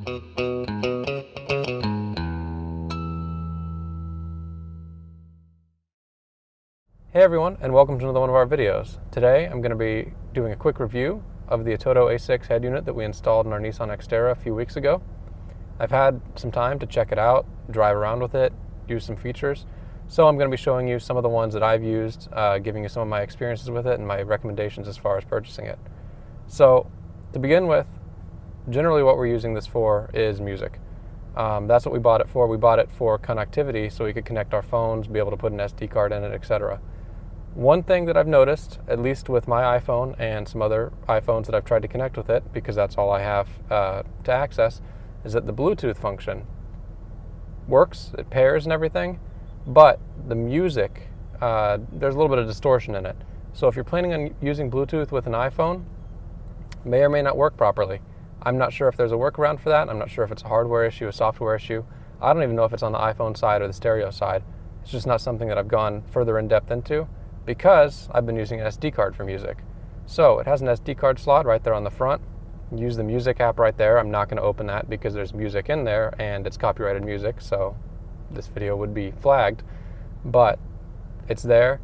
Hey everyone, and welcome to another one of our videos. Today I'm going to be doing a quick review of the ATOTO A6 head unit that we installed in our Nissan Xterra a few weeks ago. I've had some time to check it out, drive around with it, use some features, so I'm going to be showing you some of the ones that I've used, giving you some of my experiences with it and my recommendations as far as purchasing it. So, to begin with, generally what we're using this for is music. That's what we bought it for. We bought it for connectivity so we could connect our phones, be able to put an SD card in it, etc. One thing that I've noticed, at least with my iPhone and some other iPhones that I've tried to connect with it, because that's all I have to access, is that the Bluetooth function works, it pairs and everything, but the music, there's a little bit of distortion in it. So if you're planning on using Bluetooth with an iPhone, it may or may not work properly. I'm not sure if there's a workaround for that. I'm not sure if it's a hardware issue, a software issue. I don't even know if it's on the iPhone side or the stereo side. It's just not something that I've gone further in depth into, because I've been using an SD card for music. So it has an SD card slot right there on the front. Use the music app right there. I'm not going to open that because there's music in there and it's copyrighted music, so this video would be flagged. But it's there.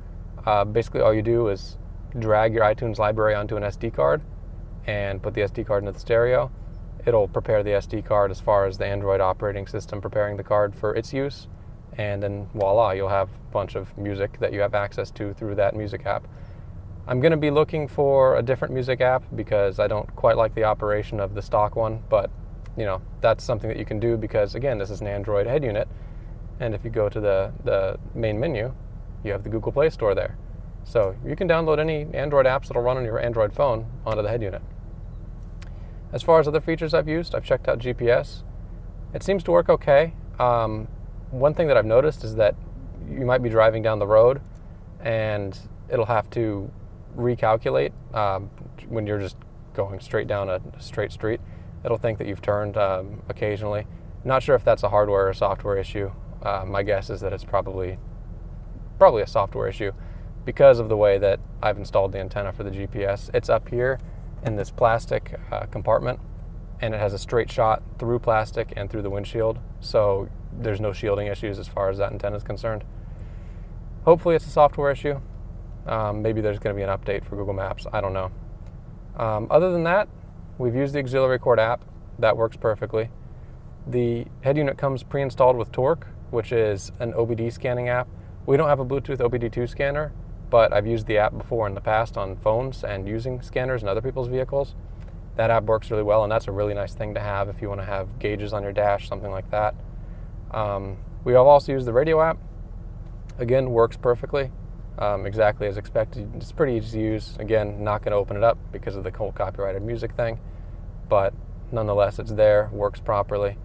Basically all you do is drag your iTunes library onto an SD card and put the SD card into the stereo. It'll prepare the SD card as far as the Android operating system preparing the card for its use. And then voila, you'll have a bunch of music that you have access to through that music app. I'm going to be looking for a different music app because I don't quite like the operation of the stock one, but you know, that's something that you can do because, again, this is an Android head unit, and if you go to the main menu, you have the Google Play Store there. So you can download any Android apps that'll run on your Android phone onto the head unit. As far as other features I've used, I've checked out GPS. It seems to work okay. One thing that I've noticed is that you might be driving down the road and it'll have to recalculate when you're just going straight down a straight street. It'll think that you've turned occasionally. Not sure if that's a hardware or software issue. My guess is that it's probably a software issue because of the way that I've installed the antenna for the GPS. It's up here in this plastic compartment, and it has a straight shot through plastic and through the windshield, so there's no shielding issues as far as that antenna is concerned. Hopefully it's a software issue. Maybe there's going to be an update for Google Maps. I don't know. Other than that, we've used the auxiliary cord app. That works perfectly. The head unit comes pre-installed with Torque, which is an OBD scanning app. We don't have a Bluetooth OBD2 scanner, but I've used the app before in the past on phones and using scanners in other people's vehicles. That app works really well, and that's a really nice thing to have if you want to have gauges on your dash, something like that. We have also used the radio app. Again, works perfectly, exactly as expected. It's pretty easy to use. Again, not going to open it up because of the whole copyrighted music thing, but nonetheless, it's there, works properly.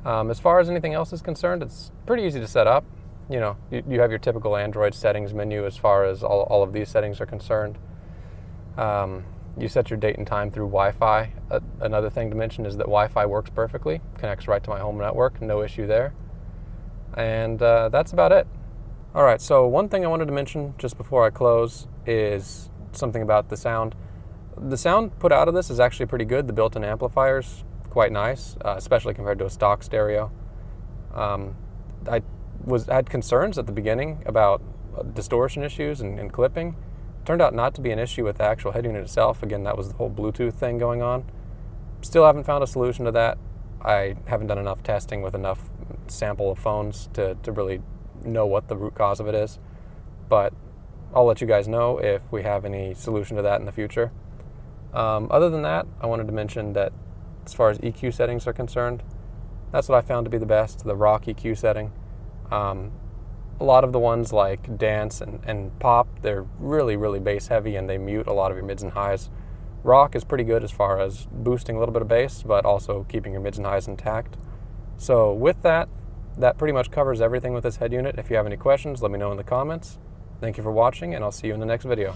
As far as anything else is concerned, it's pretty easy to set up. You know, you have your typical Android settings menu as far as all of these settings are concerned. You set your date and time through Wi-Fi. Another thing to mention is that Wi-Fi works perfectly, connects right to my home network, no issue there. And that's about it. All right, so one thing I wanted to mention just before I close is something about the sound. The sound put out of this is actually pretty good. The built-in amplifier's quite nice, especially compared to a stock stereo. I had concerns at the beginning about distortion issues and clipping. Turned out not to be an issue with the actual head unit itself. Again, that was the whole Bluetooth thing going on. Still haven't found a solution to that. I haven't done enough testing with enough sample of phones to really know what the root cause of it is. But I'll let you guys know if we have any solution to that in the future. Other than that, I wanted to mention that as far as EQ settings are concerned, that's what I found to be the best, the rock EQ setting. A lot of the ones like dance and pop, they're really, really bass heavy and they mute a lot of your mids and highs. Rock is pretty good as far as boosting a little bit of bass, but also keeping your mids and highs intact. So with that pretty much covers everything with this head unit. If you have any questions, let me know in the comments. Thank you for watching, and I'll see you in the next video.